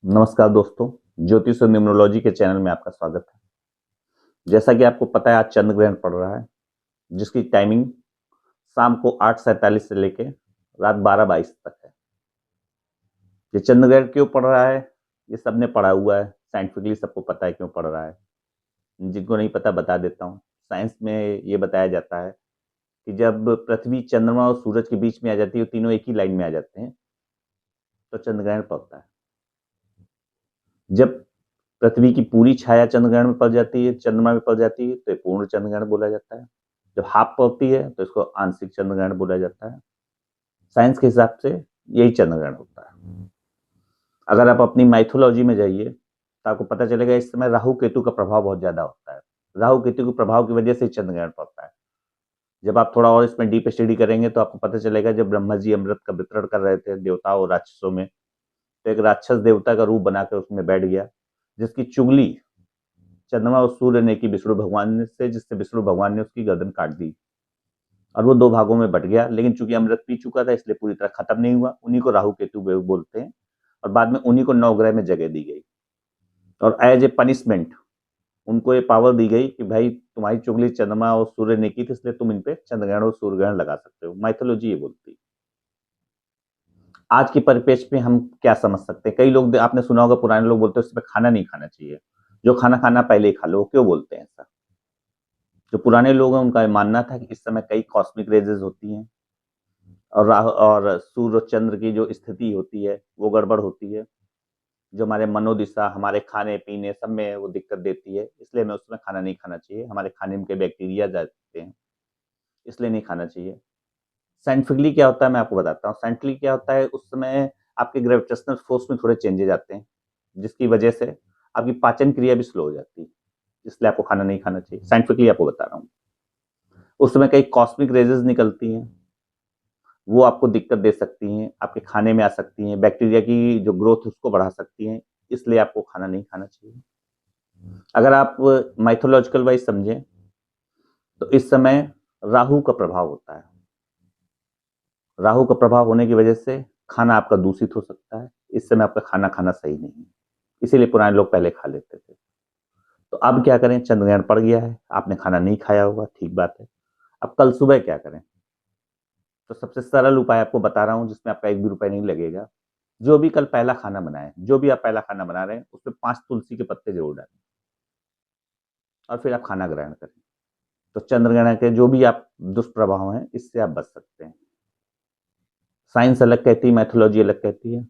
नमस्कार दोस्तों, ज्योतिष और न्यूमरोलॉजी के चैनल में आपका स्वागत है। जैसा कि आपको पता है आज चंद्र ग्रहण पड़ रहा है, जिसकी टाइमिंग शाम को 8:47 से लेके रात 12:22 तक है। ये चंद्र ग्रहण क्यों पड़ रहा है, ये सबने पढ़ा हुआ है, साइंटिफिकली सबको पता है क्यों पड़ रहा है। जिनको नहीं पता बता देता हूँ। साइंस में ये बताया जाता है कि जब पृथ्वी, चंद्रमा और सूरज के बीच में आ जाती है, तीनों एक ही लाइन में आ जाते हैं, तो चंद्र ग्रहण पड़ता है। जब पृथ्वी की पूरी छाया चंद्रग्रहण में पड़ जाती है, चंद्रमा में पड़ जाती है, तो ये पूर्ण चंद्रग्रहण बोला जाता है। जब हाफ पड़ती है तो इसको आंशिक चंद्रग्रहण बोला जाता है। साइंस के हिसाब से यही चंद्रग्रहण होता है। अगर आप अपनी माइथोलॉजी में जाइए तो आपको पता चलेगा इस समय राहु केतु का प्रभाव बहुत ज्यादा होता है। राहु केतु के प्रभाव की वजह से चंद्रग्रहण पड़ता है। जब आप थोड़ा और इसमें डीप स्टडी करेंगे तो आपको पता चलेगा जब ब्रह्मा जी अमृत का वितरण कर रहे थे देवताओं और राक्षसों में, तो एक राक्षस देवता का रूप बनाकर उसमें बैठ गया, जिसकी चुगली चंद्रमा और सूर्य ने की विष्णु भगवान से, जिससे विष्णु भगवान ने उसकी गर्दन काट दी और वो दो भागों में बट गया। लेकिन चूंकि अमृत पी चुका था इसलिए पूरी तरह खत्म नहीं हुआ। उन्हीं को राहु केतु बोलते हैं और बाद में उन्हीं को नवग्रह में जगह दी गई और एज ए पनिशमेंट उनको ये पावर दी गई कि भाई तुम्हारी चुगली चंद्रमा और सूर्य ने की थी, इसलिए तुम इन पे चंद्रग्रहण और सूर्य ग्रहण लगा सकते हो। माइथोलॉजी ये बोलती। आज के परिप्रेक्ष्य में हम क्या समझ सकते हैं, कई लोग आपने सुना होगा, पुराने लोग बोलते हैं उसमें खाना नहीं खाना चाहिए, जो खाना खाना पहले ही खा लो। क्यों बोलते हैं ऐसा? जो पुराने लोग हैं उनका मानना था कि इस समय कई कॉस्मिक रेजेस होती हैं और राहु और सूर्य और चंद्र की जो स्थिति होती है वो गड़बड़ होती है, जो हमारे मनोदिशा, हमारे खाने पीने सब में वो दिक्कत देती है। इसलिए हमें उसमें खाना नहीं खाना चाहिए। हमारे खाने में के बैक्टीरिया जाते हैं, इसलिए नहीं खाना चाहिए। साइंटिफिकली क्या होता है मैं आपको बताता हूँ। साइंटिफिकली क्या होता है, उस समय आपके ग्रेविटेशनल फोर्स में थोड़े चेंजेस आते हैं, जिसकी वजह से आपकी पाचन क्रिया भी स्लो हो जाती है, इसलिए आपको खाना नहीं खाना चाहिए। साइंटिफिकली आपको बता रहा हूँ। उस समय कई कॉस्मिक रेजेस निकलती हैं, वो आपको दिक्कत दे सकती हैं, आपके खाने में आ सकती हैं, बैक्टीरिया की जो ग्रोथ उसको बढ़ा सकती हैं, इसलिए आपको खाना नहीं खाना चाहिए। अगर आप माइथोलॉजिकल वाइज समझें तो इस समय राहु का प्रभाव होता है। राहु का प्रभाव होने की वजह से खाना आपका दूषित हो सकता है। इस समय आपका खाना खाना सही नहीं है, इसीलिए पुराने लोग पहले खा लेते थे। तो अब क्या करें, चंद्रग्रहण पड़ गया है, आपने खाना नहीं खाया होगा, ठीक बात है। अब कल सुबह क्या करें? तो सबसे सरल उपाय आपको बता रहा हूं, जिसमें आपका एक भी रुपया नहीं लगेगा। जो भी कल पहला खाना बनाए, जो भी आप पहला खाना बना रहे हैं, उसमें 5 तुलसी के पत्ते जरूर डालें और फिर आप खाना ग्रहण करें। तो चंद्र ग्रहण के जो भी आप दुष्प्रभाव हैं, इससे आप बच सकते हैं। साइंस अलग कहती है, मैथोलॉजी अलग कहती है।